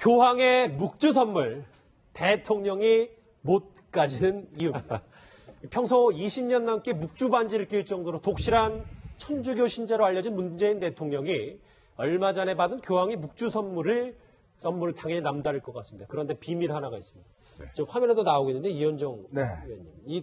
교황의 묵주 선물, 대통령이 못 가지는 이유입니다. 평소 20년 넘게 묵주 반지를 낄 정도로 독실한 천주교 신자로 알려진 문재인 대통령이 얼마 전에 받은 교황의 묵주 선물을 당연히 남다를 것 같습니다. 그런데 비밀 하나가 있습니다. 네. 지금 화면에도 나오고 있는데 이현정 의원님, 이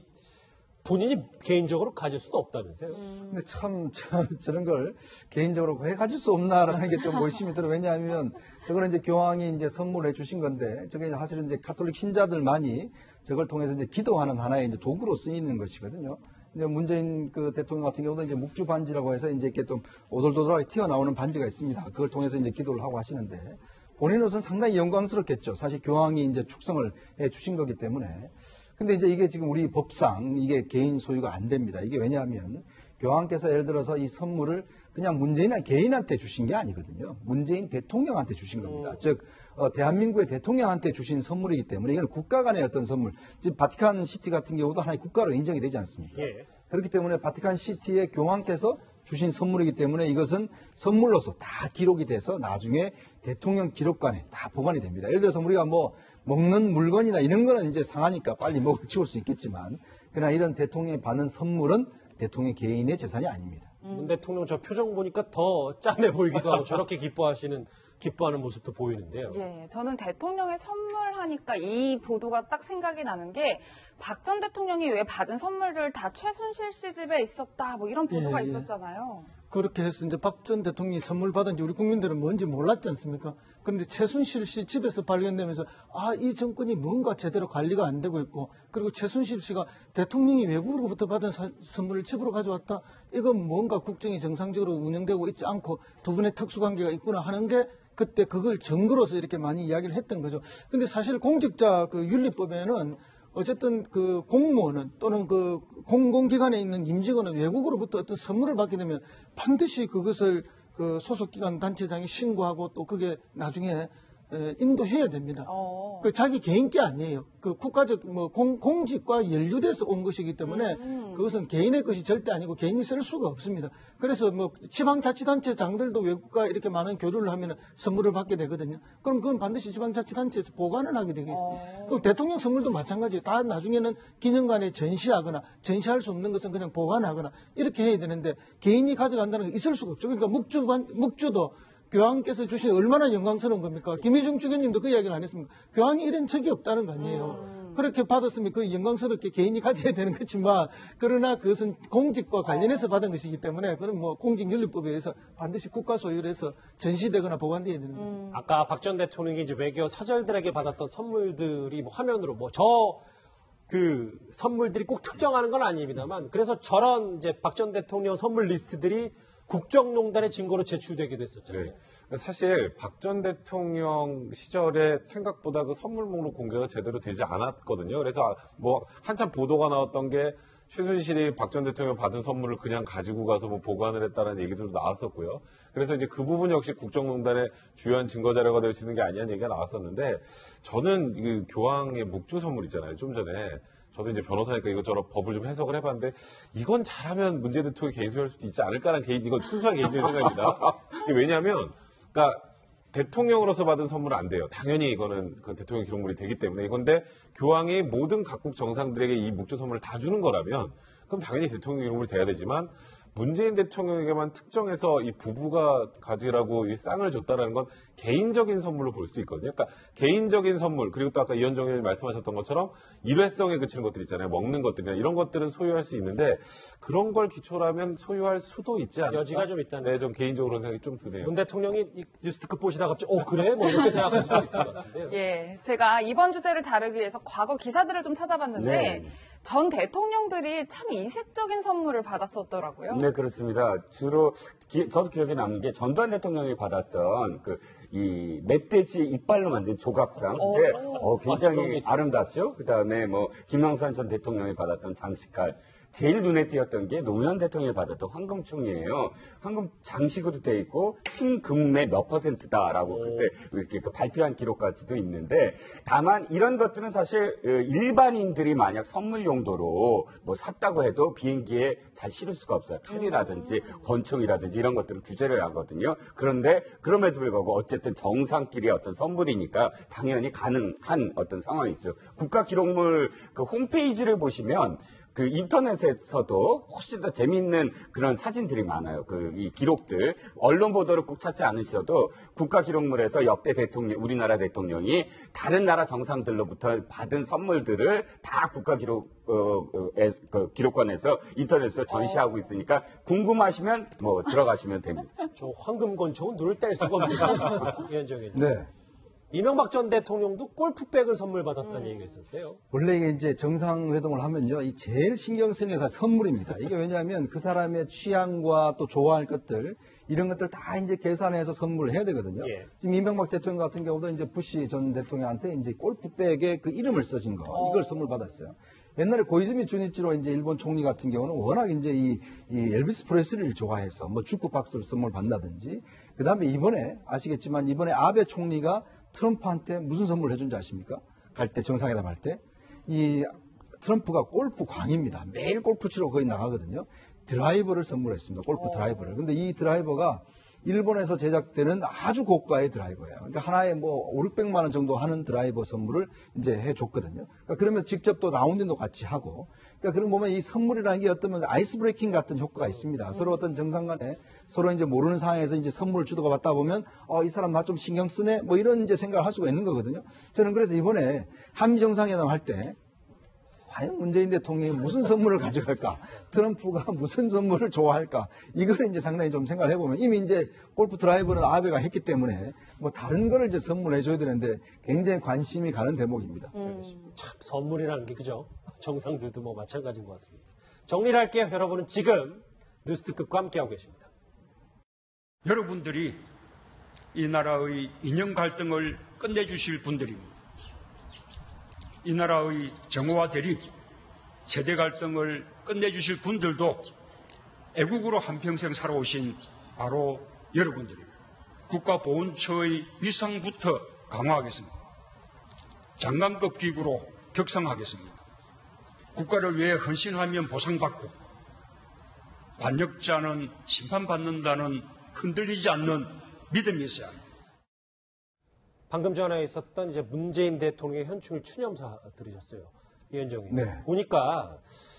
본인이 개인적으로 가질 수도 없다면서요? 근데 참 저런 걸 개인적으로 왜 가질 수 없나라는 게 좀 의심이 들어요. 왜냐하면 저거는 이제 교황이 이제 선물해 주신 건데 저게 사실은 이제 가톨릭 신자들만이 저걸 통해서 이제 기도하는 하나의 이제 도구로 쓰이는 것이거든요. 근데 문재인 그 대통령 같은 경우도 이제 묵주 반지라고 해서 이제 이렇게 좀 오돌도돌하게 튀어나오는 반지가 있습니다. 그걸 통해서 이제 기도를 하고 하시는데 본인으로서는 상당히 영광스럽겠죠. 사실 교황이 이제 축성을 해 주신 거기 때문에. 근데 이제 이게 지금 우리 법상 이게 개인 소유가 안 됩니다. 이게 왜냐하면 교황께서 예를 들어서 이 선물을 그냥 문재인 개인한테 주신 게 아니거든요. 문재인 대통령한테 주신 겁니다. 즉 대한민국의 대통령한테 주신 선물이기 때문에 이건 국가 간의 어떤 선물. 지금 바티칸 시티 같은 경우도 하나의 국가로 인정이 되지 않습니까? 예. 그렇기 때문에 바티칸 시티의 교황께서 주신 선물이기 때문에 이것은 선물로서 다 기록이 돼서 나중에 대통령 기록관에 다 보관이 됩니다. 예를 들어서 우리가 뭐 먹는 물건이나 이런 거는 이제 상하니까 빨리 먹을 치울 수 있겠지만 그러나 이런 대통령이 받는 선물은 대통령 개인의 재산이 아닙니다. 문 대통령 저 표정 보니까 더 짠해 보이기도 하고 저렇게 기뻐하는 모습도 보이는데요. 예, 저는 대통령의 선물하니까 이 보도가 딱 생각이 나는 게 박 전 대통령이 왜 받은 선물들 다 최순실 씨 집에 있었다 뭐 이런 보도가 있었잖아요. 그렇게 해서 이제 박 전 대통령이 선물 받은지 우리 국민들은 뭔지 몰랐지 않습니까? 그런데 최순실 씨 집에서 발견되면서 이 정권이 뭔가 제대로 관리가 안 되고 있고 그리고 최순실 씨가 대통령이 외국으로부터 받은 선물을 집으로 가져왔다. 이건 뭔가 국정이 정상적으로 운영되고 있지 않고 두 분의 특수관계가 있구나 하는 게 그때 그걸 증거로서 이렇게 많이 이야기를 했던 거죠. 근데 사실 공직자 그 윤리법에는 어쨌든 그 공무원은 또는 그 공공기관에 있는 임직원은 외국으로부터 어떤 선물을 받게 되면 반드시 그것을 그 소속기관 단체장이 신고하고 또 그게 나중에 인도해야 됩니다. 그 자기 개인 게 아니에요. 그 국가적 뭐 공직과 연루돼서 온 것이기 때문에 그것은 개인의 것이 절대 아니고 개인이 쓸 수가 없습니다. 그래서 뭐 지방자치단체장들도 외국과 이렇게 많은 교류를 하면 선물을 받게 되거든요. 그럼 그건 반드시 지방자치단체에서 보관을 하게 되겠습니다. 또 대통령 선물도 마찬가지예요. 다 나중에는 기념관에 전시하거나 전시할 수 없는 것은 그냥 보관하거나 이렇게 해야 되는데 개인이 가져간다는 게 있을 수가 없죠. 그러니까 묵주도 교황께서 주신 얼마나 영광스러운 겁니까? 김희중 주교님도 그 이야기를 안 했습니까? 교황이 이런 적이 없다는 거 아니에요. 그렇게 받았으면 그 영광스럽게 개인이 가져야 되는 거지만 그러나 그것은 공직과 관련해서 받은 것이기 때문에 그건 뭐 공직윤리법에 의해서 반드시 국가 소유로 해서 전시되거나 보관되어야 되는 거죠. 아까 박 전 대통령이 이제 외교 사절들에게 받았던 선물들이 뭐 화면으로 그 선물들이 꼭 특정하는 건 아닙니다만 그래서 저런 이제 박 전 대통령 선물 리스트들이 국정농단의 증거로 제출되기도 했었잖아요. 네. 사실 박 전 대통령 시절에 생각보다 그 선물 목록 공개가 제대로 되지 않았거든요. 그래서 뭐 한참 보도가 나왔던 게 최순실이 박 전 대통령 받은 선물을 그냥 가지고 가서 뭐 보관을 했다는 얘기들도 나왔었고요. 그래서 이제 그 부분 역시 국정농단의 주요한 증거 자료가 될 수 있는 게 아니냐는 얘기가 나왔었는데 저는 그 교황의 묵주 선물 있잖아요. 좀 전에. 저도 이제 변호사니까 이것저것 법을 좀 해석을 해봤는데 이건 잘하면 문재인 대통령이 개인 소유할 수도 있지 않을까라는 이건 순수한 개인적인 생각입니다. 왜냐하면 그러니까 대통령으로서 받은 선물은 안 돼요. 당연히 이거는 그 대통령 기록물이 되기 때문에 이건데 교황이 모든 각국 정상들에게 이 묵주 선물을 다 주는 거라면 그럼 당연히 대통령 기록물이 돼야 되지만 문재인 대통령에게만 특정해서 이 부부가 가지라고 이 쌍을 줬다라는 건 개인적인 선물로 볼 수도 있거든요. 그러니까 개인적인 선물 그리고 또 아까 이현정 의원님 말씀하셨던 것처럼 일회성에 그치는 것들 있잖아요. 먹는 것들이나 이런 것들은 소유할 수 있는데 그런 걸 기초라면 소유할 수도 있지 않을까? 여지가 좀 있다는. 네, 좀 개인적으로 생각이 좀 드네요. 문 대통령이 이 뉴스특급 보시다가 갑자기 그래? 뭐 이렇게 생각할 수 있을 것 같은데요. 예, 제가 이번 주제를 다루기 위해서 과거 기사들을 좀 찾아봤는데 전 대통령들이 참 이색적인 선물을 받았었더라고요. 네, 그렇습니다. 주로 저도 기억에 남는 게 전두환 대통령이 받았던 이 멧돼지 이빨로 만든 조각상. 굉장히 아름답죠. 그다음에 뭐 김영삼 전 대통령이 받았던 장식칼. 제일 눈에 띄었던 게 노무현 대통령이 받았던 황금총이에요. 황금 장식으로 돼 있고 흰금의 몇 %다라고 그때 이렇게 발표한 기록까지도 있는데, 다만 이런 것들은 사실 일반인들이 만약 선물 용도로 뭐 샀다고 해도 비행기에 잘 실을 수가 없어요. 칼이라든지 권총이라든지 이런 것들은 규제를 하거든요. 그런데 그럼에도 불구하고 어쨌든 정상끼리의 어떤 선물이니까 당연히 가능한 어떤 상황이 있어요. 국가기록물 그 홈페이지를 보시면 그 인터넷에서도 훨씬 더 재미있는 그런 사진들이 많아요. 이 기록들. 언론 보도를 꼭 찾지 않으셔도 국가기록물에서 역대 대통령, 우리나라 대통령이 다른 나라 정상들로부터 받은 선물들을 다 기록관에서 인터넷에서 전시하고 있으니까 궁금하시면 뭐 들어가시면 됩니다. 저 황금 권총은 눈을 뗄 수가 없네요. 위원장 의원님. 네. 이명박 전 대통령도 골프백을 선물 받았다는 얘기가 있었어요. 원래 이게 이제 정상회동을 하면요, 이 제일 신경 쓰는 게 사실 선물입니다. 이게 왜냐하면 그 사람의 취향과 또 좋아할 것들, 이런 것들 다 이제 계산해서 선물을 해야 되거든요. 예. 지금 이명박 대통령 같은 경우도 이제 부시 전 대통령한테 이제 골프백에 그 이름을 써진 거, 이걸 선물 받았어요. 옛날에 고이즈미 주니치로 이제 일본 총리 같은 경우는 워낙 이제 이 엘비스 프레슬리를 좋아해서 뭐 축구 박스를 선물 받는다든지, 그 다음에 이번에 아시겠지만 이번에 아베 총리가 트럼프한테 무슨 선물을 해준지 아십니까? 갈 때, 정상회담 할 때. 이 트럼프가 골프 광입니다. 매일 골프 치러 거의 나가거든요. 드라이버를 선물했습니다. 골프 드라이버를. 근데 이 드라이버가 일본에서 제작되는 아주 고가의 드라이버예요. 그러니까 하나에 뭐 5, 600만 원 정도 하는 드라이버 선물을 이제 해줬거든요. 그러니까 그러면서 직접 또 라운딩도 같이 하고. 그러니까 그런 보면 이 선물이라는 게 어떤 아이스 브레이킹 같은 효과가 있습니다. 서로 어떤 정상 간에 서로 이제 모르는 상황에서 이제 선물을 주고가 받다 보면 이 사람 나 좀 신경 쓰네 뭐 이런 이제 생각을 할 수가 있는 거거든요. 저는 그래서 이번에 한미 정상회담 할 때 과연 문재인 대통령이 무슨 선물을 가져갈까? 트럼프가 무슨 선물을 좋아할까? 이거를 이제 상당히 좀 생각을 해보면 이미 이제 골프 드라이버는 아베가 했기 때문에 뭐 다른 거를 이제 선물해줘야 되는데 굉장히 관심이 가는 대목입니다. 참 선물이라는 게 그죠? 정상들도 뭐 마찬가지인 것 같습니다. 정리를 할게요. 여러분은 지금 뉴스특급과 함께하고 계십니다. 여러분들이 이 나라의 이념 갈등을 끝내주실 분들입니다. 이 나라의 정오와 대립, 세대 갈등을 끝내주실 분들도 애국으로 한평생 살아오신 바로 여러분들입니다. 국가보훈처의 위상부터 강화하겠습니다. 장관급 기구로 격상하겠습니다. 국가를 위해 헌신하면 보상받고 반역자는 심판받는다는 흔들리지 않는 믿음이 있어야 합니다. 방금 전에 있었던 이제 문재인 대통령의 현충일 추념사 들으셨어요. 위원장님. 네. 보니까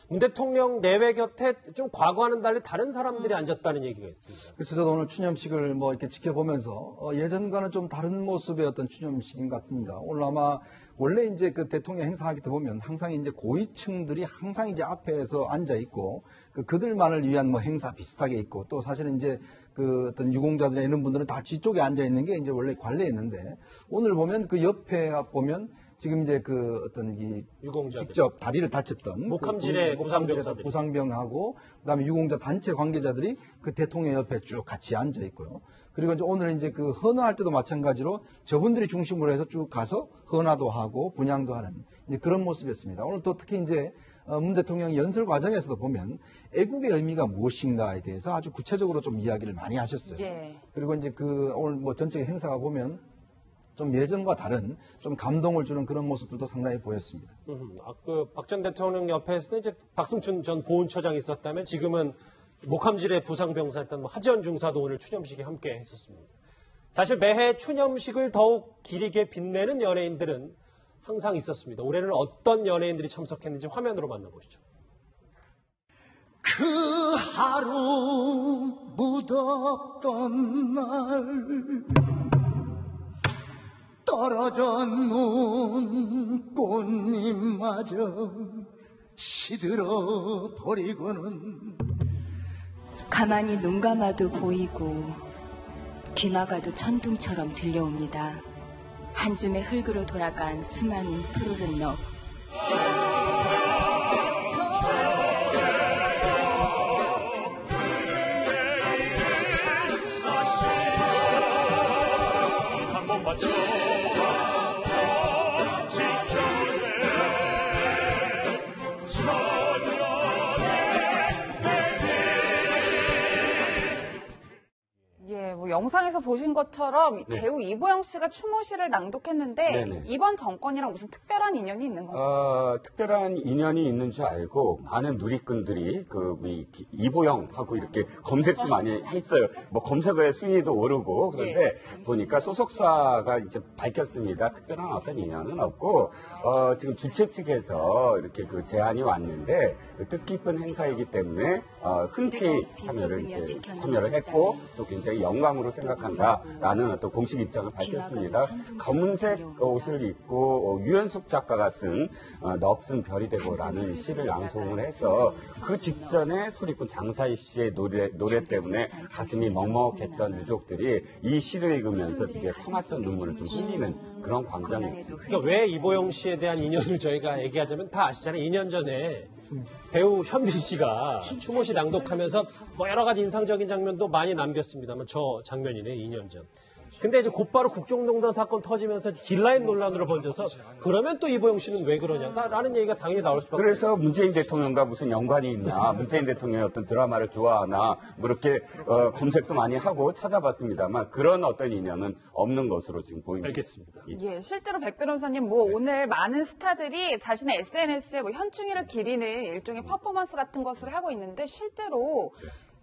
문 대통령 내외 곁에 좀 과거와는 달리 다른 사람들이 앉았다는 얘기가 있습니다. 그래서 저도 오늘 추념식을 뭐 이렇게 지켜보면서 예전과는 좀 다른 모습의 어떤 추념식인 것 같습니다. 오늘 아마 원래 이제 그 대통령 행사하게 보면 항상 이제 고위층들이 항상 이제 앞에서 앉아 있고 그들만을 위한 뭐 행사 비슷하게 있고 또 사실은 이제 그 어떤 유공자들이나 이런 분들은 다 뒤쪽에 앉아 있는 게 이제 원래 관례였는데 오늘 보면 그 옆에 보면 지금 이제 그 어떤 이 유공자들. 직접 다리를 다쳤던 목함질의 목함질에서 부상병하고 그다음에 유공자 단체 관계자들이 그 대통령 옆에 쭉 같이 앉아 있고요. 그리고 이제 오늘 이제 그 헌화할 때도 마찬가지로 저분들이 중심으로 해서 쭉 가서 헌화도 하고 분향도 하는 이제 그런 모습이었습니다. 오늘 또 특히 이제 문 대통령 연설 과정에서도 보면 애국의 의미가 무엇인가에 대해서 아주 구체적으로 좀 이야기를 많이 하셨어요. 예. 그리고 이제 그 오늘 뭐 전체 행사가 보면 좀 예전과 다른 좀 감동을 주는 그런 모습들도 상당히 보였습니다. 그 박 전 대통령 옆에서 이제 박승춘 전 보훈처장이 있었다면 지금은 목함질의 부상병사였던 하지원 중사도 오늘 추념식에 함께 했었습니다. 사실 매해 추념식을 더욱 기리게 빛내는 연예인들은 항상 있었습니다. 올해는 어떤 연예인들이 참석했는지 화면으로 만나보시죠. 그 하루 무덥던 날 떨어져 놓은 꽃잎마저 시들어 버리고는 가만히 눈 감아도 보이고 귀 막아도 천둥처럼 들려옵니다. 한 줌의 흙으로 돌아간 수많은 푸르른 넋. 영상에서 보신 것처럼 네. 배우 이보영 씨가 추모시를 낭독했는데 네네. 이번 정권이랑 무슨 특별한 인연이 있는 건가요? 특별한 인연이 있는 줄 알고 많은 누리꾼들이 이보영하고 이렇게 검색도 많이 했어요. 뭐 검색어의 순위도 오르고 그런데 보니까 소속사가 이제 밝혔습니다. 특별한 어떤 인연은 없고 지금 주최 측에서 이렇게 그 제안이 왔는데 뜻깊은 행사이기 때문에 흔쾌히 참여를 했고 또 굉장히 영광으로 생각한다라는 어떤 공식 입장을 밝혔습니다. 검은색 옷을 입고 유연숙 작가가 쓴 넋은 별이 되고라는 시를 낭송을 해서 그 직전에 소리꾼 장사희 씨의 노래 때문에 가슴이 먹먹했던 유족들이 이 시를 읽으면서 되게 참았던 눈물을 좀 흘리는 그런 광경이 있습니다. 그러니까 왜 이보영 씨에 대한 인연을 저희가 얘기하자면 다 아시잖아요. 2년 전에 배우 현빈 씨가 추모시 낭독하면서 뭐 여러 가지 인상적인 장면도 많이 남겼습니다만 저 장면이네, 2년 전. 근데 이제 곧바로 국정농단 사건 터지면서 길라임 논란으로 번져서 그러면 또 이보영 씨는 왜 그러냐라는 얘기가 당연히 나올 수밖에 없어요. 그래서 문재인 대통령과 무슨 연관이 있나, 문재인 대통령의 어떤 드라마를 좋아하나, 뭐 이렇게 검색도 많이 하고 찾아봤습니다만 그런 어떤 인연은 없는 것으로 지금 보입니다. 알겠습니다. 예, 실제로 백 변호사님 오늘 많은 스타들이 자신의 SNS에 현충일을 기리는 일종의 퍼포먼스 같은 것을 하고 있는데 실제로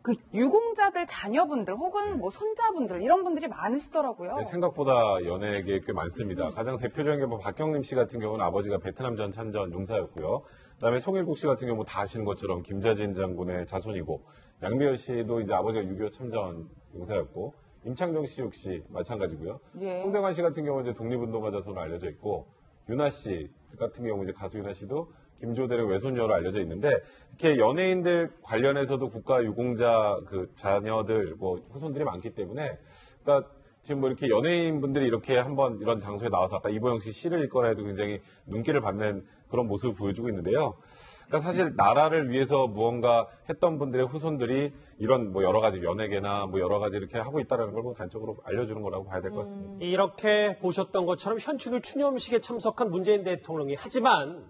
그 유공자들 자녀분들 혹은 손자분들 이런 분들이 많으시더라고요. 네, 생각보다 연예계에 꽤 많습니다. 가장 대표적인 게 박경림 씨 같은 경우는 아버지가 베트남 전 참전 용사였고요. 그다음에 송일국 씨 같은 경우 다 아시는 것처럼 김자진 장군의 자손이고, 양비열 씨도 이제 아버지가 6.25 참전 용사였고, 임창정 씨 역시 마찬가지고요. 예. 홍대관 씨 같은 경우는 이제 독립운동가 자손으로 알려져 있고, 윤아 씨 같은 경우 이제 가수 윤아 씨도 김조대의 외손녀로 알려져 있는데, 이렇게 연예인들 관련해서도 국가 유공자 그 자녀들 후손들이 많기 때문에, 그러니까 지금 이렇게 연예인분들이 이렇게 한번 이런 장소에 나와서 아까 이보영 씨 시를 읽거나 해도 굉장히 눈길을 받는 그런 모습을 보여주고 있는데요. 그러니까 사실 나라를 위해서 무언가 했던 분들의 후손들이 이런 여러 가지 연예계나 여러 가지 이렇게 하고 있다는 걸 단적으로 알려주는 거라고 봐야 될 것 같습니다. 이렇게 보셨던 것처럼 현충일 추념식에 참석한 문재인 대통령이 하지만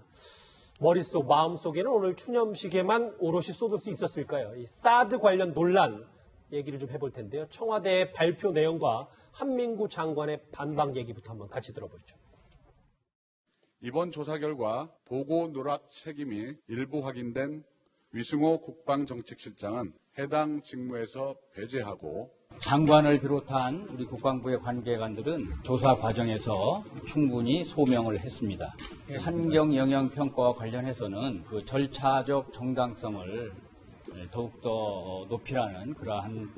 머릿속, 마음속에는 오늘 추념식에만 오롯이 쏟을 수 있었을까요? 이 사드 관련 논란 얘기를 좀 해볼 텐데요. 청와대의 발표 내용과 한민구 장관의 반박 얘기부터 한번 같이 들어보죠. 이번 조사 결과 보고 누락 책임이 일부 확인된 위승호 국방정책실장은 해당 직무에서 배제하고 장관을 비롯한 우리 국방부의 관계관들은 조사 과정에서 충분히 소명을 했습니다. 환경 영향 평가와 관련해서는 그 절차적 정당성을 더욱더 높이라는 그러한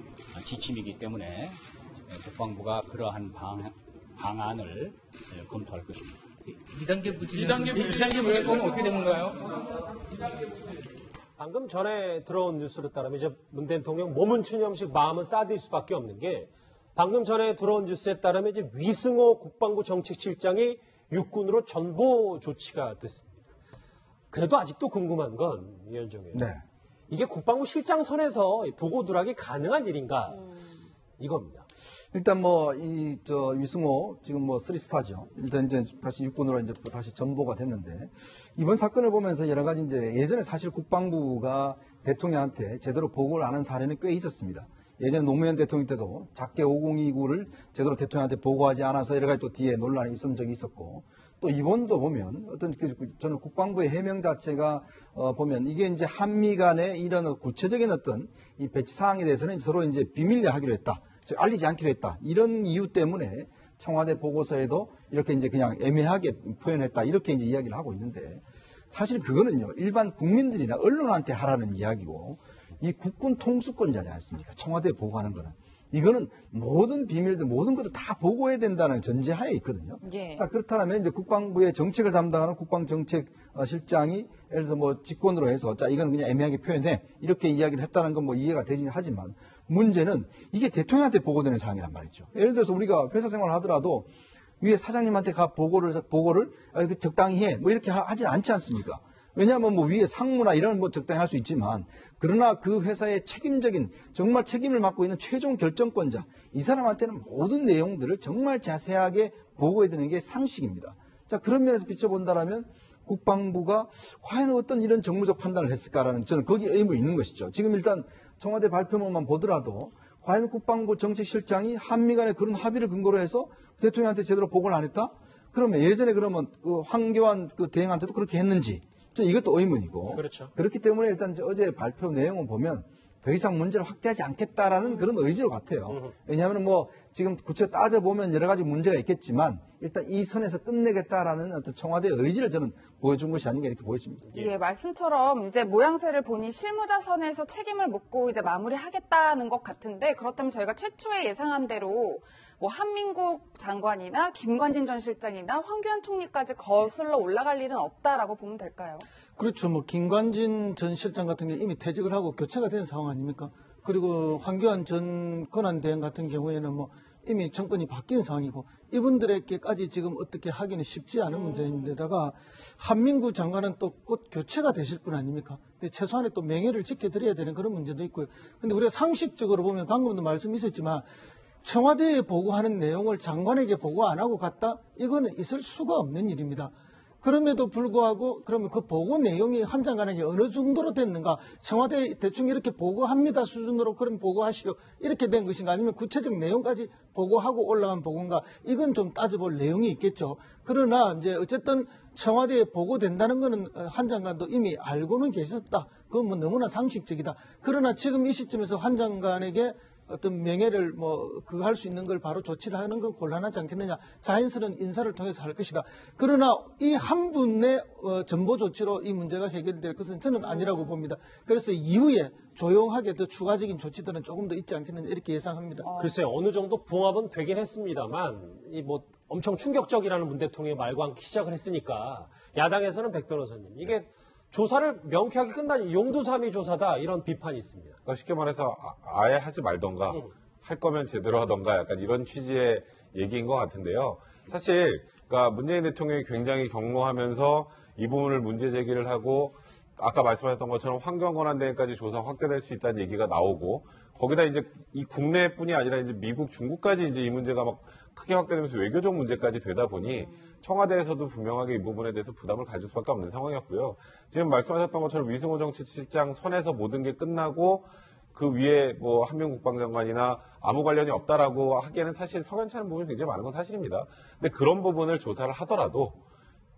지침이기 때문에 국방부가 그러한 방안을 검토할 것입니다. 2단계 무죄권은 어떻게 되는 건가요? 방금 전에 들어온 뉴스로 따르면 이제 문 대통령 몸은 추념식, 마음은 사드일 수밖에 없는 게 방금 전에 들어온 뉴스에 따르면 이제 위승호 국방부 정책실장이 육군으로 전보 조치가 됐습니다. 그래도 아직도 궁금한 건 위원장 의원. 네. 이게 국방부 실장 선에서 보고 누락이 가능한 일인가 이겁니다. 일단 위승호 지금 3스타죠. 일단 이제 다시 육군으로 이제 다시 전보가 됐는데 이번 사건을 보면서 여러 가지 이제 예전에 사실 국방부가 대통령한테 제대로 보고를 안 한 사례는 꽤 있었습니다. 예전에 노무현 대통령 때도 작게 5029를 제대로 대통령한테 보고하지 않아서 여러 가지 또 뒤에 논란이 있었던 적이 있었고 또 이번도 보면 저는 국방부의 해명 자체가 보면 이게 이제 한미 간의 이런 구체적인 어떤 이 배치 사항에 대해서는 서로 이제 비밀리에 하기로 했다. 즉 알리지 않기로 했다. 이런 이유 때문에 청와대 보고서에도 이렇게 이제 그냥 애매하게 표현했다. 이렇게 이제 이야기를 하고 있는데 사실 그거는요. 일반 국민들이나 언론한테 하라는 이야기고 이 국군 통수권자지 않습니까? 청와대에 보고하는 거는. 이거는 모든 비밀들, 모든 것들 다 보고해야 된다는 전제하에 있거든요. 예. 그렇다면 이제 국방부의 정책을 담당하는 국방정책실장이 예를 들어서 직권으로 해서 이거는 그냥 애매하게 표현해. 이렇게 이야기를 했다는 건 이해가 되긴 하지만 문제는 이게 대통령한테 보고되는 사항이란 말이죠. 예를 들어서 우리가 회사 생활을 하더라도 위에 사장님한테 가 보고를 적당히 해. 이렇게 하진 않지 않습니까? 왜냐하면 위에 상무나 이런 적당히 할 수 있지만 그러나 그 회사의 책임적인 정말 책임을 맡고 있는 최종 결정권자 이 사람한테는 모든 내용들을 정말 자세하게 보고해야 되는 게 상식입니다. 자, 그런 면에서 비춰본다라면 국방부가 과연 어떤 이런 정무적 판단을 했을까라는 저는 거기에 의문이 있는 것이죠. 지금 일단 청와대 발표문만 보더라도 과연 국방부 정책실장이 한미 간의 그런 합의를 근거로 해서 대통령한테 제대로 보고를 안 했다? 그러면 예전에 그러면 그 황교안 그 대행한테도 그렇게 했는지 저 이것도 의문이고. 그렇죠. 그렇기 때문에 일단 어제 발표 내용을 보면 더 이상 문제를 확대하지 않겠다라는 그런 의지로 같아요. 왜냐하면 뭐 지금 구체적으로 따져보면 여러 가지 문제가 있겠지만 일단 이 선에서 끝내겠다라는 어떤 청와대의 의지를 저는 보여준 것이 아닌가 이렇게 보여집니다. 예, 말씀처럼 이제 모양새를 보니 실무자 선에서 책임을 묻고 이제 마무리하겠다는 것 같은데 그렇다면 저희가 최초에 예상한 대로 뭐 한민국 장관이나 김관진 전 실장이나 황교안 총리까지 거슬러 올라갈 일은 없다라고 보면 될까요? 그렇죠. 뭐 김관진 전 실장 같은 게 이미 퇴직을 하고 교체가 된 상황 아닙니까? 그리고 황교안 전 권한대행 같은 경우에는 뭐 이미 정권이 바뀐 상황이고 이분들에게까지 지금 어떻게 하기는 쉽지 않은 문제인데다가 한민구 장관은 또 곧 교체가 되실 분 아닙니까? 근데 최소한의 또 명예를 지켜드려야 되는 그런 문제도 있고요. 근데 우리가 상식적으로 보면 방금도 말씀 있었지만 청와대에 보고하는 내용을 장관에게 보고 안 하고 갔다? 이거는 있을 수가 없는 일입니다. 그럼에도 불구하고 그러면 그 보고 내용이 한 장관에게 어느 정도로 됐는가? 청와대에 대충 이렇게 보고합니다 수준으로 그럼 보고하시오. 이렇게 된 것인가? 아니면 구체적 내용까지 보고하고 올라간 보고인가? 이건 좀 따져볼 내용이 있겠죠. 그러나 이제 어쨌든 청와대에 보고된다는 거는 한 장관도 이미 알고는 계셨다. 그건 뭐 너무나 상식적이다. 그러나 지금 이 시점에서 한 장관에게 어떤 명예를 그거 할 수 있는 걸 바로 조치를 하는 건 곤란하지 않겠느냐. 자연스러운 인사를 통해서 할 것이다. 그러나 이 한 분의 전보 조치로 이 문제가 해결될 것은 저는 아니라고 봅니다. 그래서 이후에 조용하게 더 추가적인 조치들은 조금 더 있지 않겠느냐 이렇게 예상합니다. 글쎄요. 어느 정도 봉합은 되긴 했습니다만 이 뭐 엄청 충격적이라는 문 대통령의 말과 함께 시작을 했으니까 야당에서는 백 변호사님 이게 조사를 명쾌하게 끝나니 용두사미 조사다 이런 비판이 있습니다. 그러니까 쉽게 말해서 아예 하지 말던가 할 거면 제대로 하던가 약간 이런 취지의 얘기인 것 같은데요. 사실 그러니까 문재인 대통령이 굉장히 경로하면서 이 부분을 문제 제기를 하고 아까 말씀하셨던 것처럼 환경 권한대행까지 조사 확대될 수 있다는 얘기가 나오고 거기다 이제 이 국내뿐이 아니라 이제 미국, 중국까지 이제 이 문제가 막 크게 확대되면서 외교적 문제까지 되다 보니 청와대에서도 분명하게 이 부분에 대해서 부담을 가질 수밖에 없는 상황이었고요. 지금 말씀하셨던 것처럼 위승호 정치실장 선에서 모든 게 끝나고 그 위에 뭐 한명국 방장관이나 아무 관련이 없다라고 하기에는 사실 석연치 않은 부분이 굉장히 많은 건 사실입니다. 근데 그런 부분을 조사를 하더라도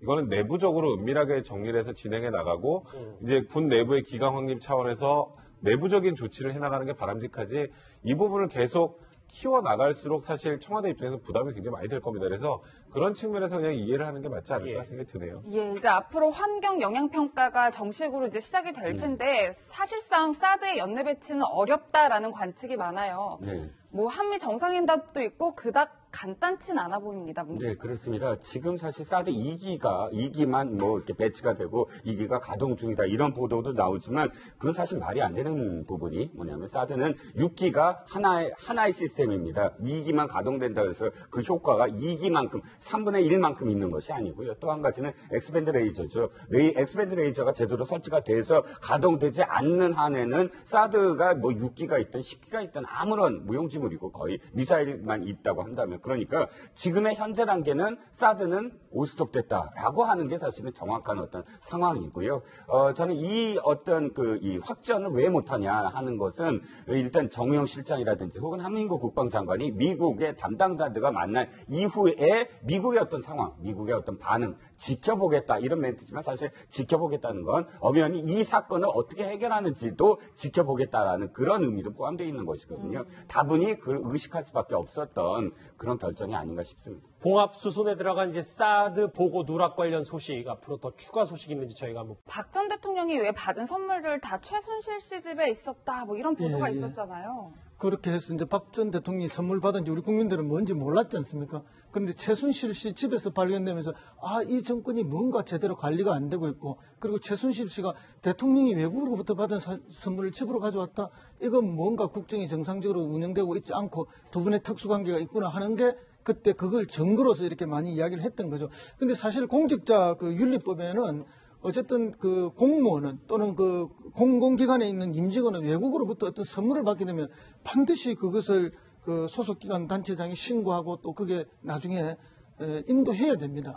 이거는 내부적으로 은밀하게 정리를 해서 진행해 나가고 이제 군 내부의 기강 확립 차원에서 내부적인 조치를 해나가는 게 바람직하지 이 부분을 계속 키워나갈수록 사실 청와대 입장에서 부담이 굉장히 많이 될 겁니다. 그래서 그런 측면에서 그냥 이해를 하는 게 맞지 않을까 생각이 드네요. 예, 이제 앞으로 환경 영향 평가가 정식으로 이제 시작이 될 텐데 사실상 사드의 연내 배치는 어렵다라는 관측이 많아요. 네. 뭐 한미 정상회담도 있고 그닥 간단치는 않아 보입니다. 문제가. 네, 그렇습니다. 지금 사실 사드 2기만 뭐 이렇게 배치가 되고 2기가 가동 중이다 이런 보도도 나오지만 그건 사실 말이 안 되는 부분이 뭐냐면 사드는 6기가 하나의 시스템입니다. 2기만 가동된다 해서 그 효과가 2기만큼 3분의 1만큼 있는 것이 아니고요. 또 한 가지는 엑스밴드 레이저죠. 엑스밴드 레이저가 제대로 설치가 돼서 가동되지 않는 한에는 사드가 뭐 6기가 있든 10기가 있든 아무런 무용지물이고 거의 미사일만 있다고 한다면 그러니까 지금의 현재 단계는 사드는 올스톱됐다라고 하는 게 사실은 정확한 어떤 상황이고요. 저는 이 어떤 이 확전을 왜 못하냐 하는 것은 일단 정의용 실장이라든지 혹은 한민국 국방장관이 미국의 담당자들과 만난 이후에 미국의 어떤 상황, 미국의 어떤 반응 지켜보겠다 이런 멘트지만 사실 지켜보겠다는 건 엄연히 이 사건을 어떻게 해결하는지도 지켜보겠다라는 그런 의미도 포함되어 있는 것이거든요. 다분히 그걸 의식할 수밖에 없었던 그런 결정이 아닌가 싶습니다. 봉합 수순에 들어간 이제 사드 보고 누락 관련 소식 앞으로 더 추가 소식 있는지 저희가 한번 박 전 대통령이 왜 받은 선물들 다 최순실 씨 집에 있었다 뭐 이런 보도가 있었잖아요. 그렇게 해서 이제 박 전 대통령이 선물 받은지 우리 국민들은 뭔지 몰랐지 않습니까? 그런데 최순실 씨 집에서 발견되면서 이 정권이 뭔가 제대로 관리가 안 되고 있고 그리고 최순실 씨가 대통령이 외국으로부터 받은 선물을 집으로 가져왔다? 이건 뭔가 국정이 정상적으로 운영되고 있지 않고 두 분의 특수관계가 있구나 하는 게 그때 그걸 증거로서 이렇게 많이 이야기를 했던 거죠. 근데 사실 공직자 윤리법에는 어쨌든 그 공무원은 또는 그 공공기관에 있는 임직원은 외국으로부터 어떤 선물을 받게 되면 반드시 그것을 그 소속기관 단체장이 신고하고 또 그게 나중에 인도해야 됩니다.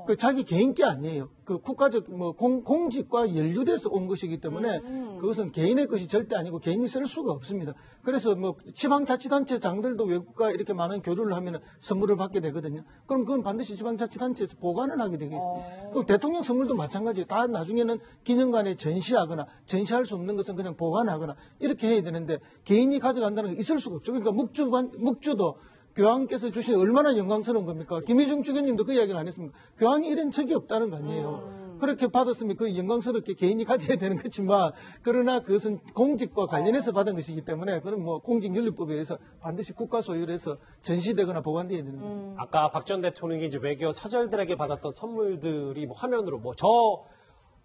그 자기 개인 게 아니에요. 그 국가적 뭐 공직과 연루돼서 온 것이기 때문에 그것은 개인의 것이 절대 아니고 개인이 쓸 수가 없습니다. 그래서 뭐 지방자치단체장들도 외국과 이렇게 많은 교류를 하면 선물을 받게 되거든요. 그럼 그건 반드시 지방자치단체에서 보관을 하게 되겠습니다. 또 대통령 선물도 마찬가지예요. 다 나중에는 기념관에 전시하거나 전시할 수 없는 것은 그냥 보관하거나 이렇게 해야 되는데 개인이 가져간다는 게 있을 수가 없죠. 그러니까 묵주도 교황께서 주신 얼마나 영광스러운 겁니까? 김희중 주교님도 그 이야기를 안 했습니까? 교황이 이런 적이 없다는 거 아니에요. 그렇게 받았으면 그 영광스럽게 개인이 가져야 되는 거지만 그러나 그것은 공직과 관련해서 받은 것이기 때문에 그런 뭐 공직윤리법에 의해서 반드시 국가 소유를 해서 전시되거나 보관되어야 되는 거죠. 아까 박 전 대통령이 이제 외교 사절들에게 받았던 선물들이 뭐 화면으로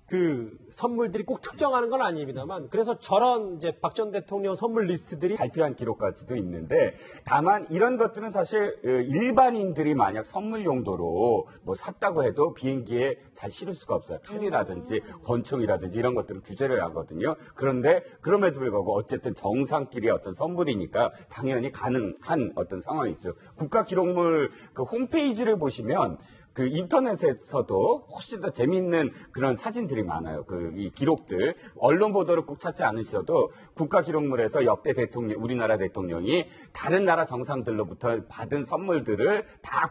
그 선물들이 꼭 특정하는 건 아닙니다만 그래서 저런 이제 박 전 대통령 선물 리스트들이 발표한 기록까지도 있는데 다만 이런 것들은 사실 일반인들이 만약 선물 용도로 뭐 샀다고 해도 비행기에 잘 실을 수가 없어요. 칼이라든지 권총이라든지 이런 것들은 규제를 하거든요. 그런데 그럼에도 불구하고 어쨌든 정상끼리의 어떤 선물이니까 당연히 가능한 어떤 상황이 있어요. 국가기록물 그 홈페이지를 보시면 그 인터넷에서도 훨씬 더 재미있는 그런 사진들이 많아요. 이 기록들. 언론 보도를 꼭 찾지 않으셔도 국가기록물에서 역대 대통령, 우리나라 대통령이 다른 나라 정상들로부터 받은 선물들을 다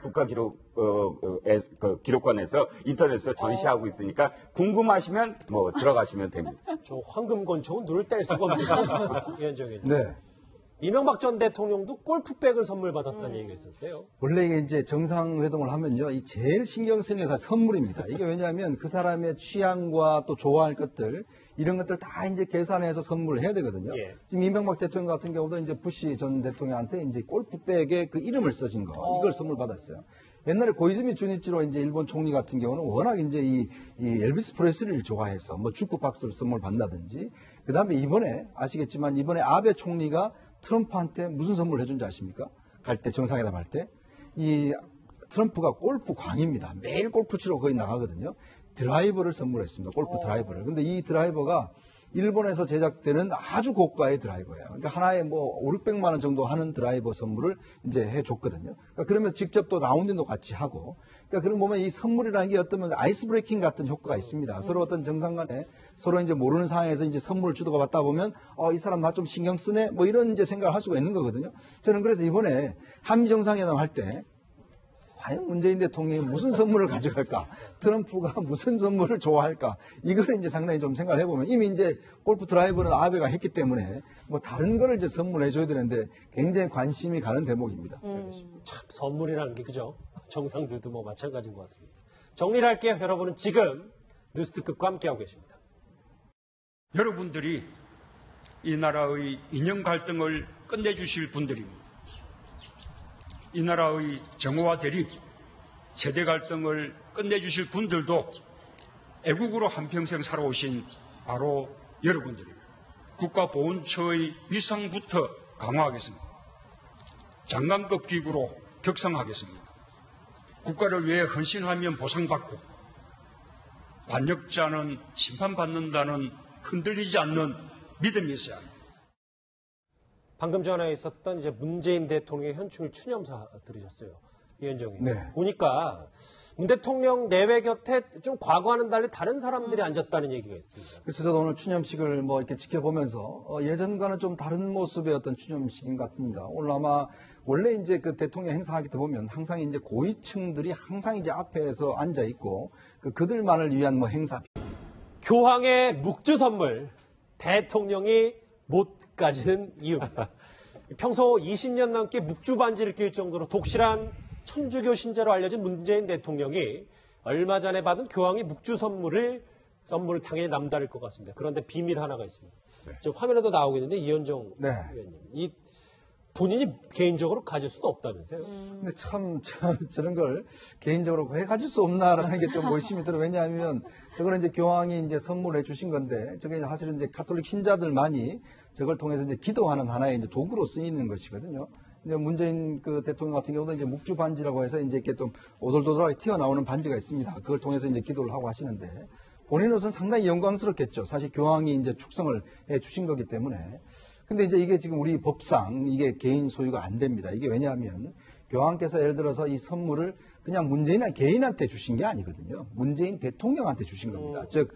기록관에서 인터넷에서 전시하고 있으니까 궁금하시면 뭐 들어가시면 됩니다. 저 황금권총은 눈을 뗄 수가 없습니다. 위원장 의원님. 네. 이명박 전 대통령도 골프백을 선물 받았다는 얘기가 있었어요. 원래 이게 이제 정상회동을 하면요, 이 제일 신경 쓰는 게 선물입니다. 이게 왜냐하면 그 사람의 취향과 또 좋아할 것들, 이런 것들 다 이제 계산해서 선물을 해야 되거든요. 예. 지금 이명박 대통령 같은 경우도 이제 부시 전 대통령한테 이제 골프백에 그 이름을 써진 거, 이걸 선물 받았어요. 옛날에 고이즈미 주니치로 이제 일본 총리 같은 경우는 워낙 이제 이 엘비스 프레슬리를 좋아해서 뭐 축구 박스를 선물 받는다든지, 그 다음에 이번에 아시겠지만 이번에 아베 총리가 트럼프한테 무슨 선물을 해준지 아십니까? 갈 때, 정상회담 할 때. 이 트럼프가 골프 광입니다. 매일 골프 치러 거의 나가거든요. 드라이버를 선물했습니다. 골프 드라이버를. 근데 이 드라이버가 일본에서 제작되는 아주 고가의 드라이버예요. 그러니까 하나에 뭐 5, 600만 원 정도 하는 드라이버 선물을 이제 해줬거든요. 그러니까 그러면 직접 또 라운딩도 같이 하고. 그러니까 그런 보면 이 선물이라는 게 어떤 아이스 브레이킹 같은 효과가 있습니다. 서로 어떤 정상 간에 서로 이제 모르는 상황에서 이제 선물을 주고가 받다 보면 이 사람 나 좀 신경 쓰네 뭐 이런 이제 생각을 할 수가 있는 거거든요. 저는 그래서 이번에 한미 정상회담 할 때 과연 문재인 대통령이 무슨 선물을 가져갈까? 트럼프가 무슨 선물을 좋아할까? 이걸 이제 상당히 좀 생각을 해보면 이미 이제 골프 드라이버는 아베가 했기 때문에 뭐 다른 거를 이제 선물해줘야 되는데 굉장히 관심이 가는 대목입니다. 참 선물이라는 게 그죠? 정상들도 뭐 마찬가지인 것 같습니다. 정리를 할게요. 여러분은 지금 뉴스특급과 함께하고 계십니다. 여러분들이 이 나라의 이념 갈등을 끝내주실 분들입니다. 이 나라의 정오와 대립, 세대 갈등을 끝내주실 분들도 애국으로 한평생 살아오신 바로 여러분들입니다. 국가보훈처의 위상부터 강화하겠습니다. 장관급 기구로 격상하겠습니다. 국가를 위해 헌신하면 보상받고 반역자는 심판받는다는 흔들리지 않는 믿음이 있어야 합니다. 방금 전에 있었던 이제 문재인 대통령의 현충일 추념사 들으셨어요. 위원장님. 네. 보니까 문 대통령 내외 곁에 좀 과거와는 달리 다른 사람들이 앉았다는 얘기가 있습니다. 그래서 저도 오늘 추념식을 뭐 이렇게 지켜보면서 예전과는 좀 다른 모습의 어떤 추념식인 것 같습니다. 오늘 아마 원래 이제 그 대통령 행사하기 때 보면 항상 이제 고위층들이 항상 이제 앞에서 앉아 있고 그들만을 위한 뭐 행사. 교황의 묵주 선물 대통령이 못 가지는 이유입니다. 평소 20년 넘게 묵주 반지를 낄 정도로 독실한 천주교 신자로 알려진 문재인 대통령이 얼마 전에 받은 교황의 묵주 선물을 당연히 남다를 것 같습니다. 그런데 비밀 하나가 있습니다. 지금 화면에도 나오고 있는데 이현정 의원님, 본인이 개인적으로 가질 수도 없다면서요? 근데 참 저런 걸 개인적으로 왜 가질 수 없나라는 게 좀 의심이 들어요. 왜냐하면 저거는 이제 교황이 이제 선물해 주신 건데 저게 사실은 이제 가톨릭 신자들만이 저걸 통해서 이제 기도하는 하나의 이제 도구로 쓰이는 것이거든요. 근데 문재인 그 대통령 같은 경우도 이제 묵주 반지라고 해서 이제 이렇게 좀 오돌도돌하게 튀어나오는 반지가 있습니다. 그걸 통해서 이제 기도를 하고 하시는데 본인으로서는 상당히 영광스럽겠죠. 사실 교황이 이제 축성을 해 주신 거기 때문에. 근데 이제 이게 지금 우리 법상 이게 개인 소유가 안 됩니다. 이게 왜냐하면 교황께서 예를 들어서 이 선물을 그냥 문재인 개인한테 주신 게 아니거든요. 문재인 대통령한테 주신 겁니다. 즉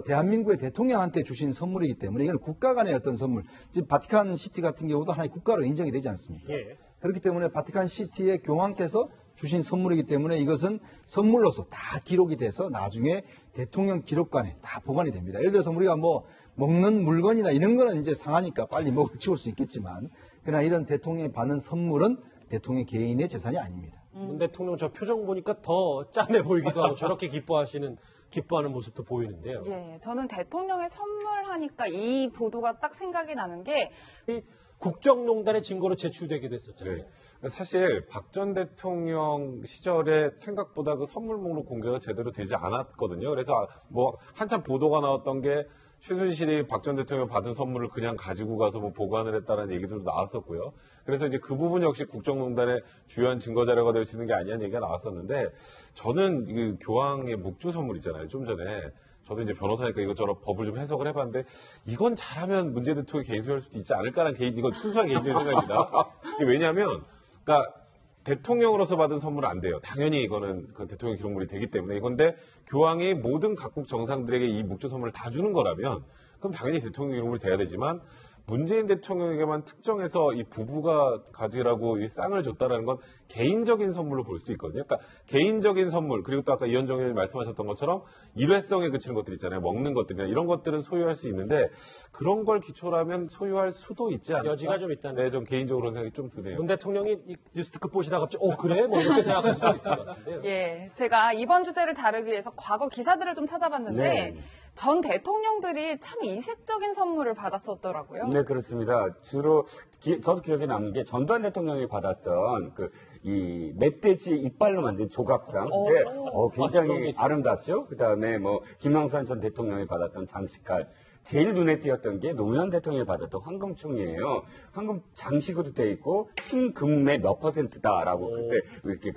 대한민국의 대통령한테 주신 선물이기 때문에 이건 국가 간의 어떤 선물. 지금 바티칸 시티 같은 경우도 하나의 국가로 인정이 되지 않습니까? 예. 그렇기 때문에 바티칸 시티의 교황께서 주신 선물이기 때문에 이것은 선물로서 다 기록이 돼서 나중에 대통령 기록관에 다 보관이 됩니다. 예를 들어서 우리가 뭐 먹는 물건이나 이런 거는 이제 상하니까 빨리 먹을 치울 수 있겠지만 그러나 이런 대통령이 받는 선물은 대통령 개인의 재산이 아닙니다. 문 대통령 저 표정 보니까 더 짠해 보이기도 하고 저렇게 기뻐하는 모습도 보이는데요. 예, 저는 대통령의 선물하니까 이 보도가 딱 생각이 나는 게 이 국정농단의 증거로 제출되기도 했었잖아요. 네. 사실 박 전 대통령 시절에 생각보다 그 선물 목록 공개가 제대로 되지 않았거든요. 그래서 뭐 한참 보도가 나왔던 게 최순실이 박 전 대통령 받은 선물을 그냥 가지고 가서 뭐 보관을 했다는 얘기들도 나왔었고요. 그래서 이제 그 부분 역시 국정농단의 주요한 증거 자료가 될 수 있는 게 아니냐는 얘기가 나왔었는데 저는 그 교황의 묵주 선물 있잖아요. 좀 전에 저도 이제 변호사니까 이것저것 법을 좀 해석을 해봤는데 이건 잘하면 문재인 대통령이 개인 소유할 수도 있지 않을까라는 이건 순수한 개인적인 생각입니다. 왜냐하면 그러니까 대통령으로서 받은 선물은 안 돼요. 당연히 이거는 그 대통령 기록물이 되기 때문에 이건데 교황이 모든 각국 정상들에게 이 묵주 선물을 다 주는 거라면 그럼 당연히 대통령 기록물이 돼야 되지만 문재인 대통령에게만 특정해서 이 부부가 가지라고 이 쌍을 줬다라는 건 개인적인 선물로 볼 수도 있거든요. 그러니까 개인적인 선물 그리고 또 아까 이현정 의원이 말씀하셨던 것처럼 일회성에 그치는 것들 있잖아요. 먹는 것들이나 이런 것들은 소유할 수 있는데 그런 걸 기초라면 소유할 수도 있지 않을까? 여지가 좀 있다는. 네, 좀 개인적으로 생각이 좀 드네요. 문 대통령이 이 뉴스특급 보시다가 갑자기 그래? 뭐 이렇게 생각할 수도 있을 것 같은데요. 예, 제가 이번 주제를 다루기 위해서 과거 기사들을 좀 찾아봤는데 네. 전 대통령들이 참 이색적인 선물을 받았었더라고요. 네, 그렇습니다. 주로 저도 기억에 남는 게 전두환 대통령이 받았던 이 멧돼지 이빨로 만든 조각상. 굉장히 아름답죠. 그다음에 뭐 김영삼 전 대통령이 받았던 장식칼. 제일 눈에 띄었던 게 노무현 대통령이 받았던 황금총이에요. 황금 장식으로 돼 있고 흰 금의 몇 %다라고 그때 이렇게